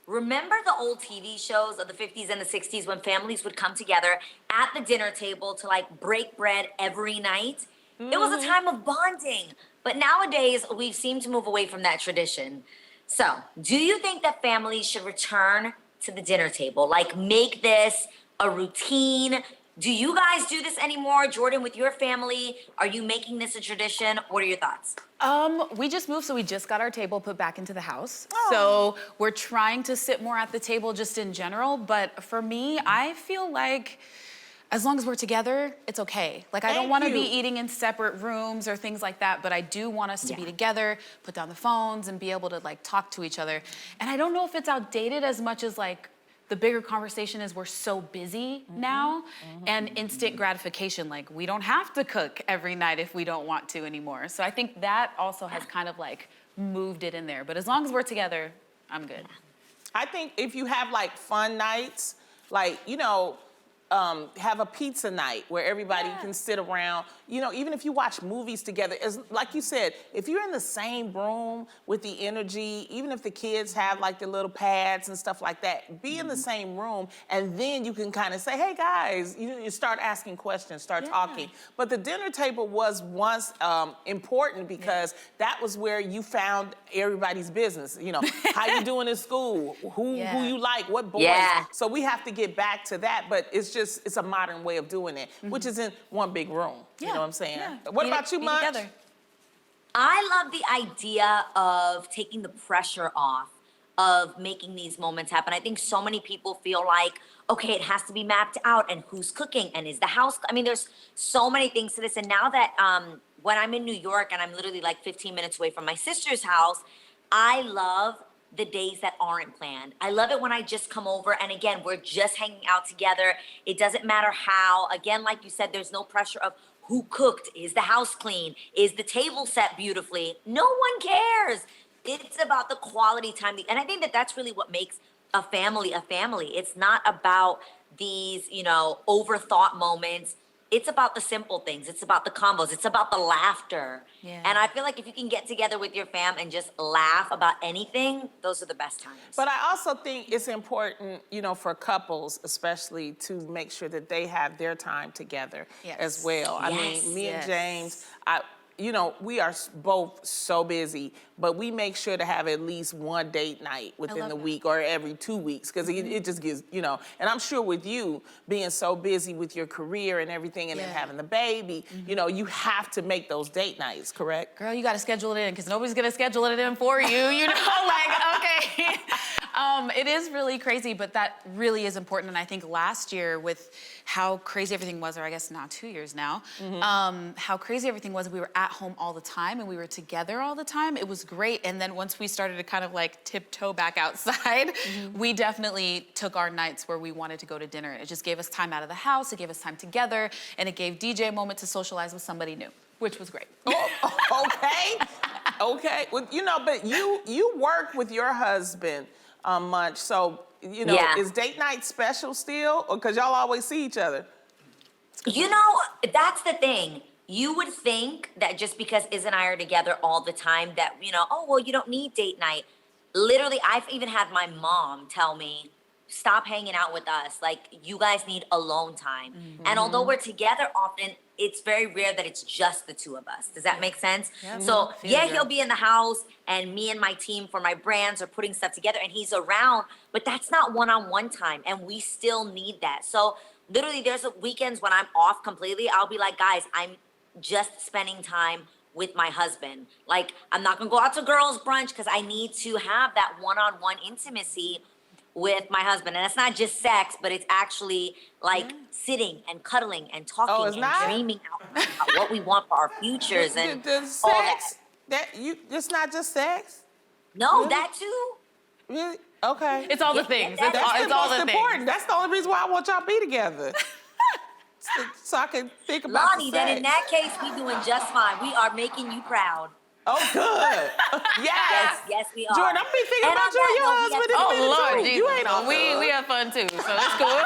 remember the old TV shows of the 50s and the 60s when families would come together at the dinner table to like break bread every night? It was a time of bonding. But nowadays, we've seemed to move away from that tradition. So, do you think that families should return to the dinner table? Like, make this a routine? Do you guys do this anymore? Jordan, with your family, are you making this a tradition? What are your thoughts? We just moved, so we just got our table put back into the house. So we're trying to sit more at the table just in general. But for me, I feel like as long as we're together, it's okay. Like, I don't want to be eating in separate rooms or things like that, but I do want us to be together, put down the phones, and be able to, like, talk to each other. And I don't know if it's outdated as much as, like, the bigger conversation is we're so busy now, and instant gratification. Like, we don't have to cook every night if we don't want to anymore. So I think that also has kind of, like, moved it in there. But as long as we're together, I'm good. I think if you have, like, fun nights, like, have a pizza night where everybody can sit around. Even if you watch movies together, like you said, if you're in the same room with the energy, even if the kids have like their little pads and stuff like that, be in the same room, and then you can kind of say, hey guys, you start asking questions, start talking. But the dinner table was once important because that was where you found everybody's business. How you doing in school, who you like, what boys. So we have to get back to that, but it's a modern way of doing it, which is in one big room. You know what I'm saying? What about you, Munch? I love the idea of taking the pressure off of making these moments happen. I think so many people feel like, okay, it has to be mapped out, and who's cooking, and is the house, I mean, there's so many things to this. And now that when I'm in New York and I'm literally like 15 minutes away from my sister's house, I love the days that aren't planned. I love it when I just come over and again, we're just hanging out together. It doesn't matter how. Again, like you said, there's no pressure of who cooked, is the house clean, is the table set beautifully. No one cares. It's about the quality time. And I think that that's really what makes a family a family. It's not about these, overthought moments. It's about the simple things. It's about the combos. It's about the laughter. And I feel like if you can get together with your fam and just laugh about anything, those are the best times. But I also think it's important, for couples especially, to make sure that they have their time together as well. I mean, me and James, we are both so busy, but we make sure to have at least one date night within the week or every 2 weeks, because it just gives, and I'm sure with you being so busy with your career and everything and then having the baby, you have to make those date nights, correct? Girl, you got to schedule it in, because nobody's going to schedule it in for you, okay. It is really crazy, but that really is important. And I think last year, with how crazy everything was, or I guess now 2 years now, how crazy everything was, we were at home all the time and we were together all the time. It was great. And then once we started to kind of like tiptoe back outside, we definitely took our nights where we wanted to go to dinner. It just gave us time out of the house, it gave us time together, and it gave DJ a moment to socialize with somebody new, which was great. Okay. Well, but you work with your husband, Munch, so, is date night special still? Or because y'all always see each other? That's the thing. You would think that just because Iz and I are together all the time that, you don't need date night. Literally, I've even had my mom tell me, stop hanging out with us. Like, you guys need alone time. And although we're together often, it's very rare that it's just the two of us. Does that make sense? So, he'll be in the house and me and my team for my brands are putting stuff together and he's around, but that's not one-on-one time and we still need that. So literally there's weekends when I'm off completely. I'll be like, guys, I'm just spending time with my husband. Like, I'm not gonna go out to girls' brunch because I need to have that one-on-one intimacy with my husband. And it's not just sex, but it's actually like sitting and cuddling and talking and dreaming out about what we want for our futures and all that. It's not just sex? No, that too. Really? Okay. It's all the things. It's all the important. That's the only reason why I want y'all to be together. so I can think about Lonnie, then in that case, we doing just fine. We are making you proud. Oh, good. Yes, we are. Jordan, I'm be thinking about you and your husband. Oh, Lord, you ain't on. We have fun too, so that's cool.